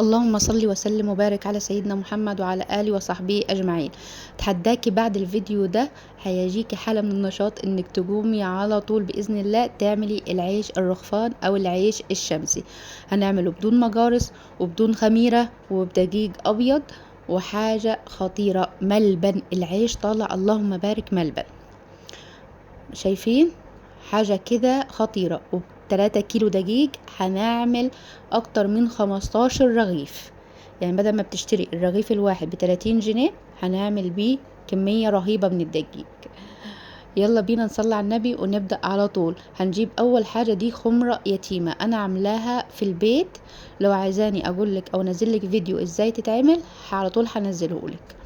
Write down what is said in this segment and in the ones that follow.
اللهم صل وسلم وبارك على سيدنا محمد وعلى آله وصحبه أجمعين. تحداكي بعد الفيديو ده هيجيكي حالة من النشاط انك تقومي على طول بإذن الله تعملي العيش الرخفان او العيش الشمسي. هنعمله بدون مجارس وبدون خميرة وبدقيق أبيض، وحاجة خطيرة ملبن العيش طالع اللهم بارك ملبن. شايفين حاجة كده خطيرة. وب3 كيلو دقيق هنعمل اكتر من 15 رغيف، يعني بدل ما بتشتري الرغيف الواحد ب30 جنيه هنعمل بيه كمية رهيبة من الدقيق. يلا بينا نصلي على النبي ونبدأ على طول. هنجيب اول حاجة دي خمرة يتيمة انا عاملاها في البيت، لو عايزاني اقولك او انزلك فيديو ازاي تتعمل على طول هنزلهولك.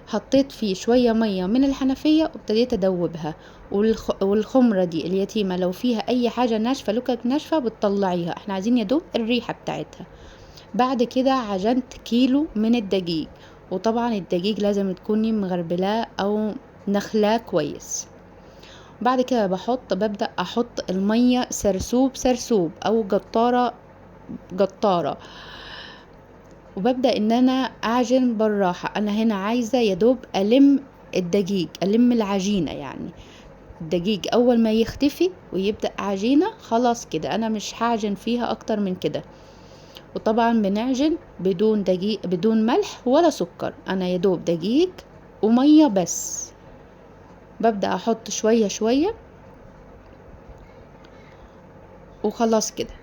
حطيت فيه شوية مية من الحنفية وابتديت ادوبها. والخمرة دي اليتيمة لو فيها اي حاجة ناشفة لكك ناشفة بتطلعيها، احنا عايزين يدوب الريحة بتاعتها. بعد كده عجنت كيلو من الدقيق، وطبعا الدقيق لازم تكوني مغربلاه او نخلاه كويس. بعد كده ببدأ احط المية سرسوب سرسوب او قطارة قطارة، وببدأ ان انا اعجن بالراحة. انا هنا عايزة يدوب الم الدقيق، الم العجينة، يعني الدقيق اول ما يختفي ويبدأ عجينة خلاص كده انا مش هعجن فيها اكتر من كده. وطبعا بنعجن بدون دقيق بدون ملح ولا سكر، انا يدوب دقيق ومية بس. ببدأ احط شوية شوية وخلاص كده.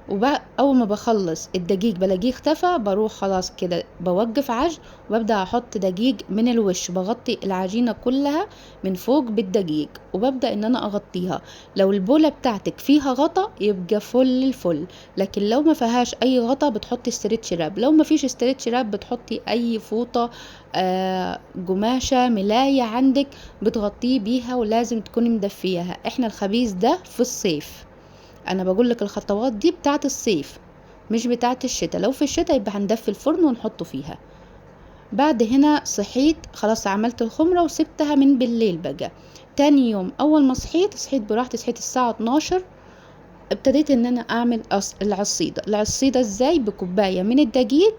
وبقى اول ما بخلص الدقيق بلاقيه اختفى بروح خلاص كده بوقف عجن، وببدأ احط دقيق من الوش، بغطي العجينة كلها من فوق بالدقيق وببدأ ان انا اغطيها. لو البولة بتاعتك فيها غطا يبقى فل الفل، لكن لو ما فيهاش اي غطا بتحطي استرتش راب، لو ما فيش استرتش راب بتحطي اي فوطة قماشة ملاية عندك بتغطيه بيها، ولازم تكوني مدفياها. احنا الخبيز ده في الصيف، انا بقول لك الخطوات دي بتاعت الصيف مش بتاعت الشتاء، لو في الشتاء يبقى هندفي الفرن ونحطه فيها. بعد هنا صحيت خلاص عملت الخمرة وسبتها من بالليل. بقى تاني يوم اول ما صحيت براحتي، صحيت الساعة 12. ابتديت ان انا اعمل العصيدة ازاي؟ بكوباية من الدقيق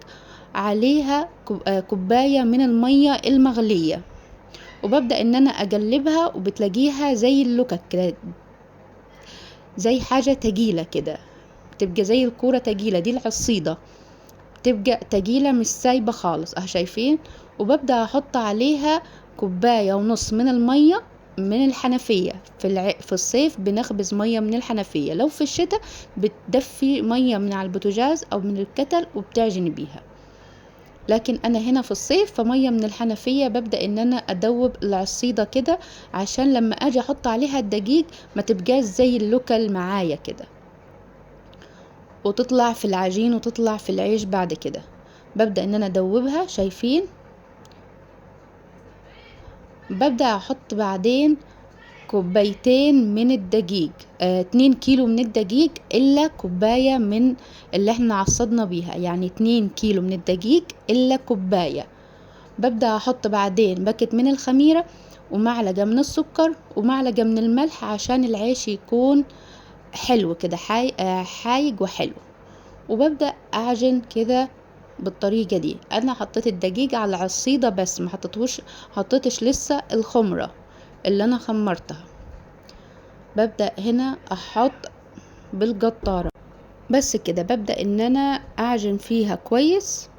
عليها كوباية من المية المغلية، وببدأ ان انا اقلبها وبتلاقيها زي اللوكك كده، زي حاجة تجيلة كده، بتبقى زي الكورة تجيلة، دي العصيدة بتبقى تجيلة مش سايبة خالص شايفين. وببدأ احط عليها كوباية ونص من المية من الحنفية. في الصيف بنخبز مية من الحنفية، لو في الشتاء بتدفي مية من على البوتاجاز او من الكتل وبتعجني بيها، لكن انا هنا في الصيف فمية من الحنفية. ببدأ ان انا ادوب العصيدة كده عشان لما اجي احط عليها الدقيق ما تبقاش زي اللوكل معايا كده، وتطلع في العجين وتطلع في العيش. بعد كده ببدأ ان انا ادوبها شايفين. ببدأ احط بعدين كوبايتين من الدقيق، 2 كيلو من الدقيق الا كوباية من اللي احنا عصدنا بيها، يعني 2 كيلو من الدقيق الا كوباية. ببدأ احط بعدين باكت من الخميرة ومعلقة من السكر ومعلقة من الملح عشان العيش يكون حلو كده حايق وحلو. وببدأ اعجن كده بالطريقة دي. انا حطيت الدقيق على العصيدة بس ما حطيتش لسه الخمرة اللي انا خمرتها. ببدأ هنا احط بالقطارة بس كده، ببدأ ان انا اعجن فيها كويس.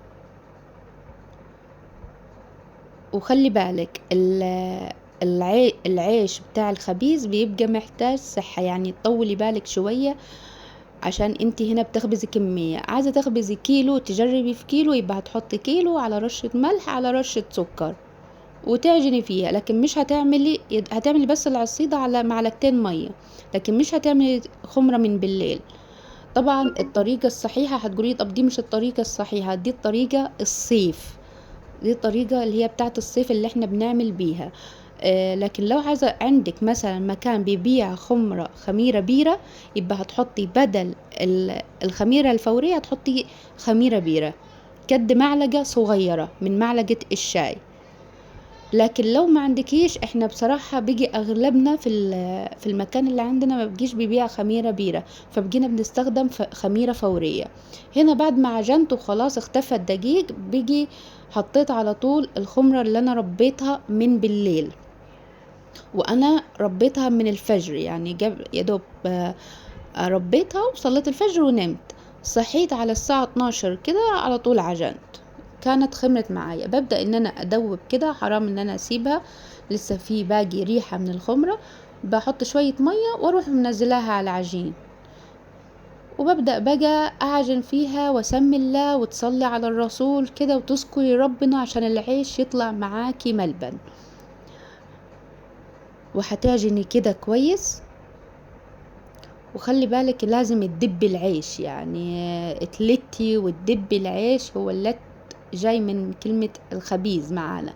وخلي بالك العيش بتاع الخبيز بيبقى محتاج صحة، يعني طولي بالك شوية عشان انتي هنا بتخبزي كمية. عايزة تخبزي كيلو تجربي في كيلو يبقى هتحطي كيلو على رشة ملح على رشة سكر وتعجني فيها، لكن مش هتعملي بس العصيدة على معلقتين مية، لكن مش هتعملي خمرة من بالليل. طبعا الطريقة الصحيحة هتقولي طب دي مش الطريقة الصحيحة، دي الطريقة الصيف، دي الطريقة اللي هي بتاعت الصيف اللي احنا بنعمل بيها. لكن لو عايزة عندك مثلا مكان بيبيع خميرة بيرة يبقى هتحطي بدل الخميرة الفورية هتحطي خميرة بيرة قد معلقة صغيرة من معلقة الشاي. لكن لو ما عندكيش، احنا بصراحة بيجي اغلبنا في المكان اللي عندنا ما بيجيش بيبيع خميرة بيرة، فبجينا بنستخدم خميرة فورية. هنا بعد ما عجنت وخلاص اختفى الدقيق، بيجي حطيت على طول الخمرة اللي انا ربيتها من بالليل، وانا ربيتها من الفجر، يعني يا دوب ربيتها وصليت الفجر ونمت. صحيت على الساعة 12 كده على طول عجنت، كانت خمرت معايا. ببدأ ان انا ادوب كده، حرام ان انا اسيبها لسه في باقي ريحة من الخمرة. بحط شوية مية واروح منزلاها على العجين، وببدأ بقى اعجن فيها واسمي الله وتصلي على الرسول كده وتذكري ربنا عشان العيش يطلع معاكي ملبن. وهتعجني كده كويس، وخلي بالك لازم تدبي العيش، يعني تلتي وتدبي العيش. هو اللت جاي من كلمة الخبيز معانا.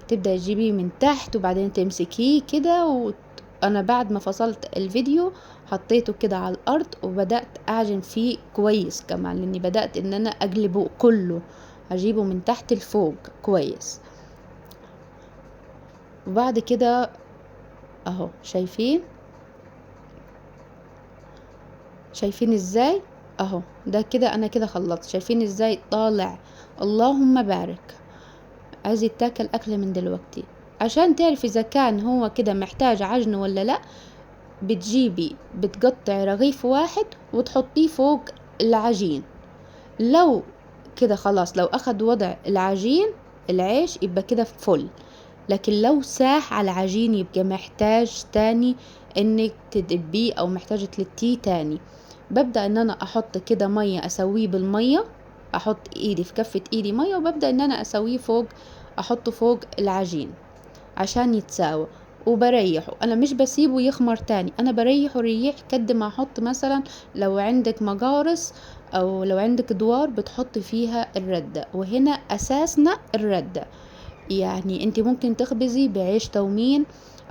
تبدأ تجيبيه من تحت وبعدين تمسكيه كده. انا بعد ما فصلت الفيديو حطيته كده على الارض وبدأت اعجن فيه كويس كمان، لاني بدأت ان انا اقلبه كله، اجيبه من تحت لفوق كويس. وبعد كده اهو شايفين ازاي؟ اهو ده كده انا كده خلصت. شايفين ازاي طالع؟ اللهم بارك. عايز يتاكل اكل من دلوقتي. عشان تعرف اذا كان هو كده محتاج عجن ولا لا، بتقطع رغيف واحد وتحطيه فوق العجين. لو كده خلاص، لو اخد وضع العجين العيش يبقى كده فل. لكن لو ساح على العجين يبقى محتاج تاني انك تدبيه او محتاج تلتيه تاني. ببدأ ان انا احط كده مية، اسويه بالمية، احط ايدي في كفة ايدي مية وببدأ ان انا اسويه فوق، احطه فوق العجين عشان يتساوى. وبريحه، انا مش بسيبه يخمر تاني، انا بريحه ريح قد ما احط. مثلا لو عندك مجارس او لو عندك دوار بتحط فيها الردة، وهنا اساسنا الردة. يعني انت ممكن تخبزي بعيش تومين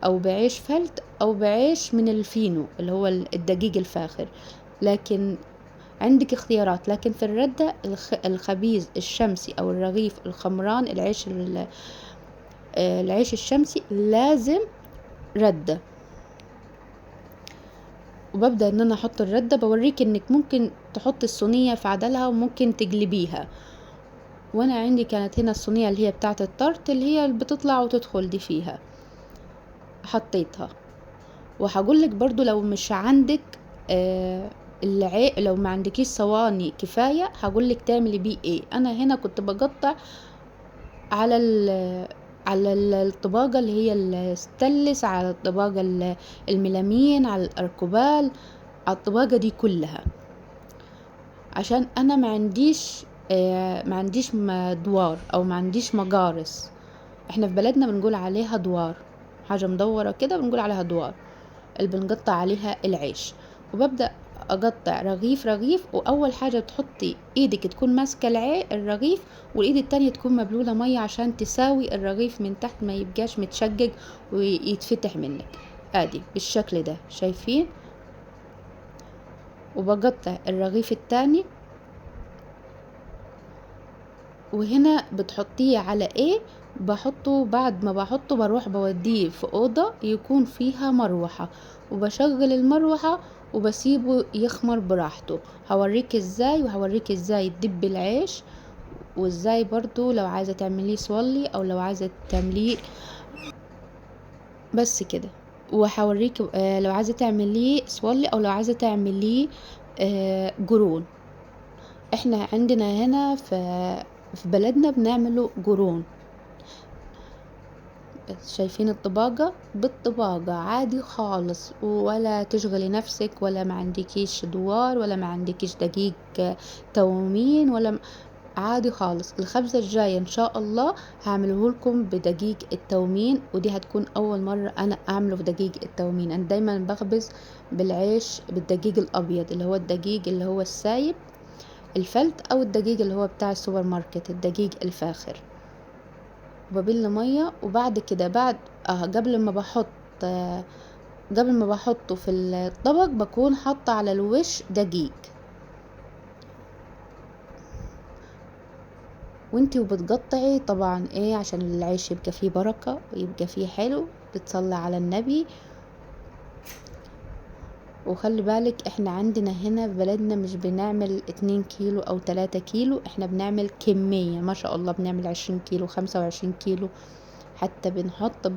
او بعيش فلت او بعيش من الفينو اللي هو الدقيق الفاخر، لكن عندك اختيارات. لكن في الردة الخبيز الشمسي او الرغيف الخمران، العيش الشمسي لازم ردة. وببدأ ان انا احط الردة، بوريك انك ممكن تحط الصينية في عدلها وممكن تقلبيها. وانا عندي كانت هنا الصينية اللي هي بتاعت الطرت، اللي هي اللي بتطلع وتدخل دي فيها، حطيتها. وهقولك برضو لو مش عندك لو ما عندكيش صواني كفاية هقولك تعملي بيه ايه. انا هنا كنت بقطع على الطباقة اللي هي الستانلس، على الطباقة الميلامين، على الاركوبال، على الطباقة دي كلها، عشان انا ما عنديش دوار او ما عنديش مجارس. احنا في بلدنا بنقول عليها دوار، حاجة مدورة كده بنقول عليها دوار اللي بنقطع عليها العيش. وببدأ اقطع رغيف رغيف، واول حاجة تحطي ايدك تكون ماسكة الرغيف، والايد التانية تكون مبلولة مية عشان تساوي الرغيف من تحت، ما يبقاش متشقق ويتفتح منك. ادي بالشكل ده، شايفين؟ وبقطع الرغيف التاني. وهنا بتحطيه على ايه؟ بحطه بعد ما بحطه بروح بوديه في اوضة يكون فيها مروحة، وبشغل المروحة وبسيبه يخمر براحته. هوريك ازاي، وهوريك ازاي تدب العيش، وازاي برضو لو عايزة تعمليه صولي او لو عايزة تعمليه بس كده. وهوريك لو عايزة تعمليه صولي او لو عايزة تعمليه جرون. احنا عندنا هنا في بلدنا بنعمله جرون. شايفين الطباقة بالطباقة عادي خالص، ولا تشغلي نفسك، ولا ما عندكيش دوار، ولا ما عندكيش دقيق تومين، عادي خالص. الخبزة الجاية ان شاء الله هعمله لكم بدقيق التومين، ودي هتكون اول مرة انا اعمله بدقيق التومين. انا دايما بخبز بالعيش بالدقيق الابيض، اللي هو الدقيق اللي هو السايب الفلت، او الدقيق اللي هو بتاع السوبر ماركت الدقيق الفاخر. وببل ميه. وبعد كده بعد قبل ما بحطه في الطبق بكون حاطه على الوش دقيق. وانتي وبتقطعي طبعا ايه عشان العيش يبقى فيه بركة ويبقى فيه حلو، بتصلي على النبي. وخلي بالك احنا عندنا هنا في بلدنا مش بنعمل 2 كيلو او 3 كيلو، احنا بنعمل كمية ما شاء الله، بنعمل 20 كيلو 25 كيلو. حتى بنحط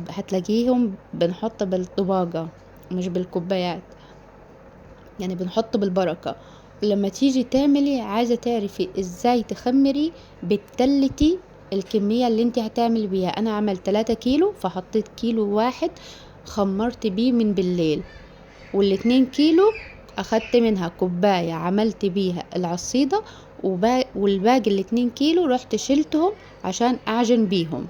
هتلاقيهم بنحط بالطباجة مش بالكوبايات، يعني بنحط بالبركة. لما تيجي تعملي عايزة تعرفي ازاي تخمري، بتتلتي الكمية اللي انت هتعمل بيها. انا عملت 3 كيلو فحطيت كيلو واحد خمرت بيه من بالليل، وال2 كيلو اخدت منها كوباية عملت بيها العصيدة، والباقي ال2 كيلو رحت شلتهم عشان اعجن بيهم.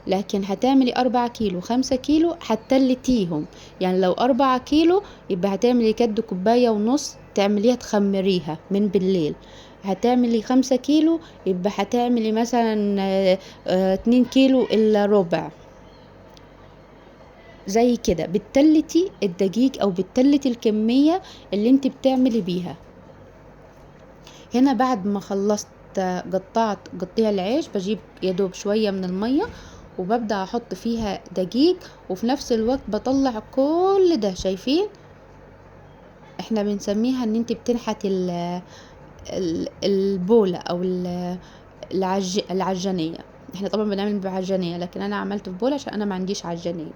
لكن هتعملي 4 كيلو 5 كيلو هتلتيهم، يعني لو 4 كيلو يبقى هتعملي كد كوباية ونص تعمليها تخمريها من بالليل. هتعملي 5 كيلو يبقى هتعملي مثلا 2 كيلو الا ربع. زي كده بتلتي الدقيق او بتلتي الكمية اللي انت بتعملي بيها. هنا بعد ما خلصت قطعت قطيع العيش، بجيب يدوب شوية من المية وببدأ احط فيها دقيق، وفي نفس الوقت بطلع كل ده. شايفين احنا بنسميها ان انت بتنحتي البولة او العجانية. احنا طبعا بنعمل بعجانية، لكن انا عملت في بولة عشان انا ما عنديش عجانية.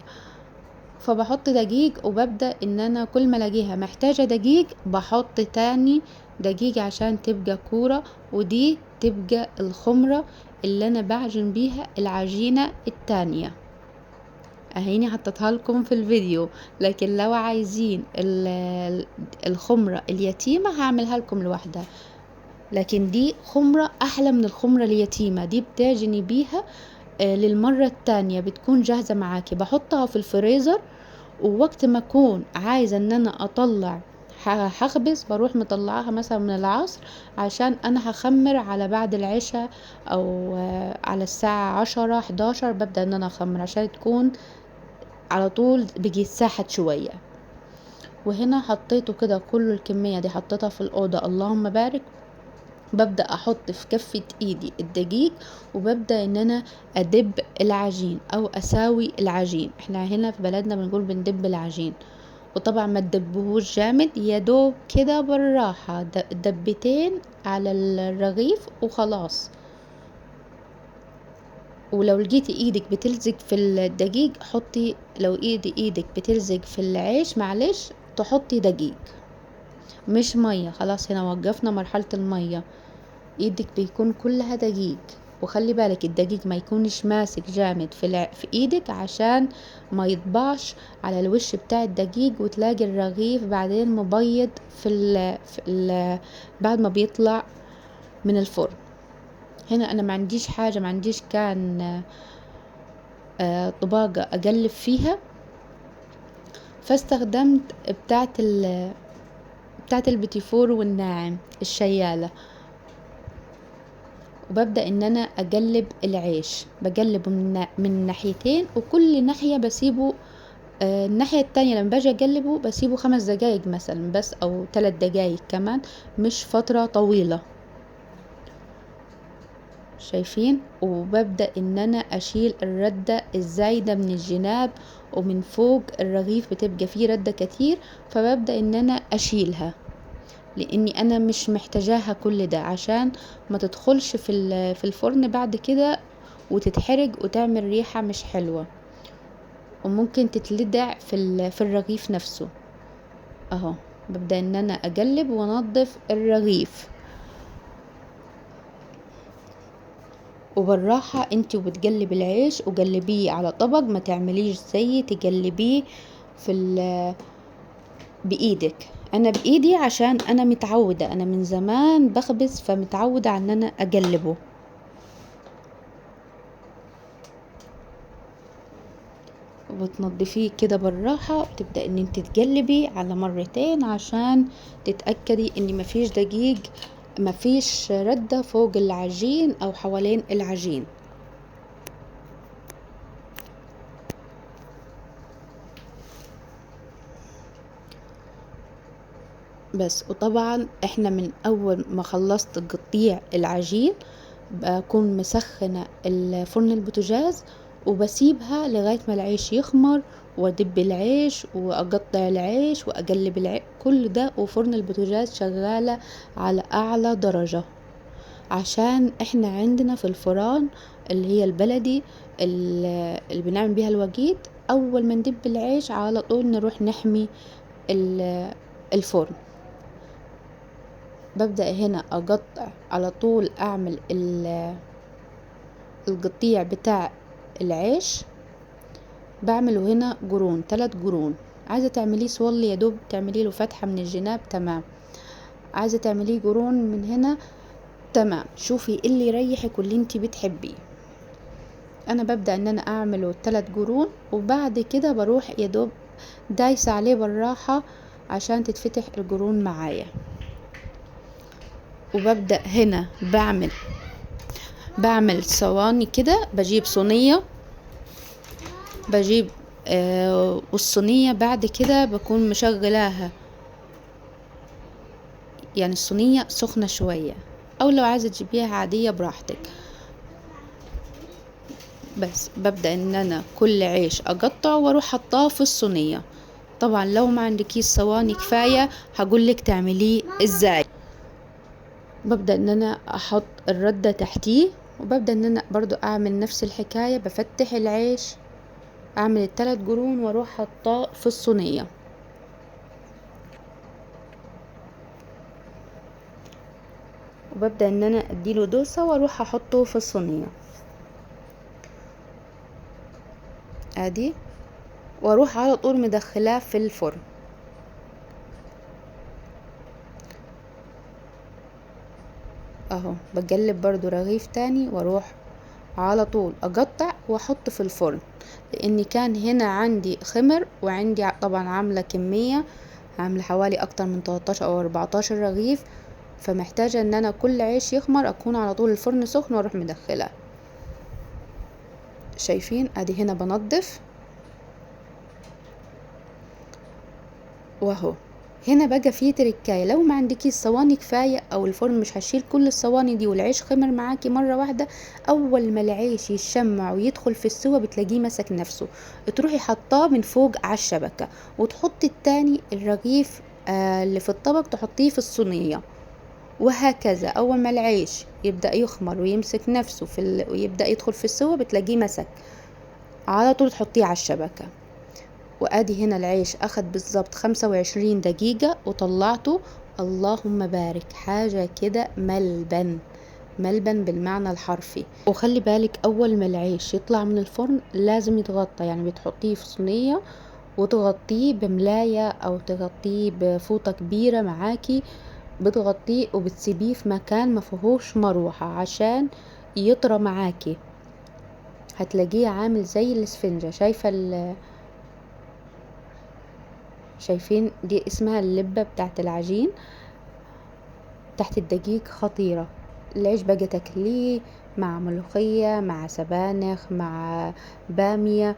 فبحط دقيق وببدأ ان انا كل ما الاقيها محتاجة دقيق بحط تاني دقيق عشان تبقى كورة، ودي تبقى الخمرة اللي انا بعجن بيها العجينة التانية. اهيني حطيتها لكم في الفيديو، لكن لو عايزين الخمرة اليتيمة هعملها لكم لوحدها. لكن دي خمرة احلى من الخمرة اليتيمة، دي بتعجني بيها للمرة التانية بتكون جاهزة معاكي. بحطها في الفريزر، ووقت ما اكون عايزة ان انا اطلع هخبز بروح مطلعاها مثلا من العصر، عشان انا هخمر على بعد العشاء او على الساعة 10 11 ببدأ ان انا اخمر عشان تكون على طول بيجي ساحت شوية. وهنا حطيته كده كل الكمية دي حطيتها في الأوضة اللهم بارك. ببدأ احط في كفة ايدي الدقيق، وببدأ ان انا ادب العجين او اساوي العجين. احنا هنا في بلدنا بنقول بندب العجين، وطبعا ما تدبهوش جامد، يا دوب كده بالراحة دبتين على الرغيف وخلاص. ولو لقيتي ايدك بتلزق في الدقيق حطي، لو ايدك بتلزق في العيش معلش تحطي دقيق مش مية. خلاص هنا وقفنا مرحلة المية، ايدك بيكون كلها دقيق. وخلي بالك الدقيق ما يكونش ماسك جامد في ايدك عشان ما يطبعش على الوش بتاع الدقيق، وتلاقي الرغيف بعدين مبيض بعد ما بيطلع من الفرن. هنا انا ما عنديش حاجة، ما عنديش كان طباقة اقلب فيها، فاستخدمت بتاعت البيتيفور والناعم الشيالة. وببدأ ان انا اقلب العيش، بقلبه من ناحيتين، وكل ناحية بسيبه الناحية التانية لما باجي اقلبه بسيبه 5 دقايق مثلا بس، او 3 دقايق كمان، مش فترة طويلة. شايفين؟ وببدأ ان انا اشيل الردة الزايدة من الجناب، ومن فوق الرغيف بتبقى فيه ردة كتير، فببدأ ان انا اشيلها، لاني انا مش محتاجاها كل ده عشان ما تدخلش في الفرن بعد كده وتتحرق وتعمل ريحة مش حلوة، وممكن تتلدع في الرغيف نفسه. اهو ببدأ ان انا اقلب وانضف الرغيف، وبالراحة انتي وبتقلب العيش وقلبيه على طبق، ما تعمليش زي تقلبيه بايدك. انا بايدي عشان انا متعودة، انا من زمان بخبز فمتعودة ان انا اقلبه. وتنضفيه كده بالراحة، وتبدأ ان انت تقلبي على مرتين عشان تتأكدي ان مفيش دقيق، مفيش ردة فوق العجين او حوالين العجين. بس. وطبعا احنا من اول ما خلصت قطيع العجين بكون مسخنة الفرن البوتاجاز وبسيبها لغاية ما العيش يخمر، وادب العيش واقطع العيش واقلب العيش كل ده، وفرن البوتاجاز شغالة على اعلى درجة، عشان احنا عندنا في الفران اللي هي البلدي اللي بنعمل بيها الوجيد، اول ما ندب العيش على طول نروح نحمي الفرن. ببدأ هنا اقطع على طول، اعمل القطيع بتاع العيش، بعمله هنا قرون، 3 قرون. عايزة تعمليه صولي يا دوب تعملي له فتحة من الجناب تمام، عايزة تعمليه قرون من هنا تمام، شوفي اللي يريحك واللي انتي بتحبيه. انا ببدأ ان انا اعمله 3 قرون، وبعد كده بروح يا دوب دايسة عليه بالراحة عشان تتفتح القرون معايا. وببدأ هنا بعمل صواني كده، بجيب صينية، بجيب والصينية بعد كده بكون مشغلاها، يعني الصينية سخنة شوية، او لو عايزة تجيبيها عادية براحتك. بس ببدأ ان انا كل عيش اقطعه واروح حطاه في الصينية. طبعا لو ما عندكيش صواني كفاية هقولك تعمليه ازاي. ببدأ ان انا احط الردة تحتيه، وببدأ ان انا برضو اعمل نفس الحكاية، بفتح العيش، اعمل ال3 قرون واروح حطاه في الصينية. وببدأ ان انا اديله دوسة واروح احطه في الصينية ادي، واروح على طول مدخلاه في الفرن اهو. بقلب برضو رغيف تاني واروح على طول اقطع واحط في الفرن، لاني كان هنا عندي خمر، وعندي طبعا عاملة كمية، عاملة حوالي اكتر من 13 او 14 رغيف، فمحتاجة ان انا كل عيش يخمر اكون على طول الفرن سخن واروح مدخلاه. شايفين ادي هنا بنضف واهو. هنا بقى في تركاية، لو ما عندكيش صواني كفاية او الفرن مش هشيل كل الصواني دي والعيش خمر معاكي مرة واحدة، اول ما العيش يشمع ويدخل في السوا بتلاقيه مسك نفسه، تروحي حطاه من فوق على الشبكة، وتحطي التاني الرغيف اللي في الطبق تحطيه في الصينية، وهكذا. اول ما العيش يبدأ يخمر ويمسك نفسه ويبدأ يدخل في السوا بتلاقيه مسك، على طول تحطيه على الشبكة. وادي هنا العيش اخد بالظبط 25 دقيقة وطلعته، اللهم بارك، حاجة كده ملبن ملبن بالمعنى الحرفي. وخلي بالك اول ما العيش يطلع من الفرن لازم يتغطى، يعني بتحطيه في صينية وتغطيه بملاية او تغطيه بفوطة كبيرة معاكي، بتغطيه وبتسيبيه في مكان ما فيهوش مروحة عشان يطرى معاكي، هتلاقيه عامل زي الاسفنجة. شايفين دي اسمها اللبة بتاعت العجين تحت الدقيق، خطيرة. العيش بقى تاكليه مع ملوخية، مع سبانخ، مع بامية،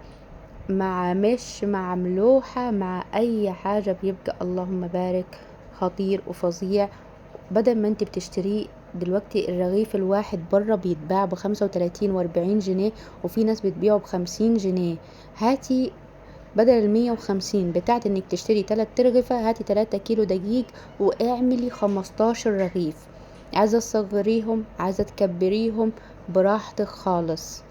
مع مش، مع ملوحة، مع اي حاجة، بيبقى اللهم بارك خطير وفظيع. بدل ما انت بتشتريه دلوقتي الرغيف الواحد بره بيتباع ب35 و40 جنيه، وفي ناس بتبيعه ب50 جنيه، هاتي بدل ال150 بتاعت انك تشتري 3 ترغفة، هاتي 3 كيلو دقيق واعملي 15 رغيف. عايزة تصغريهم، عايزة تكبريهم، براحتك خالص.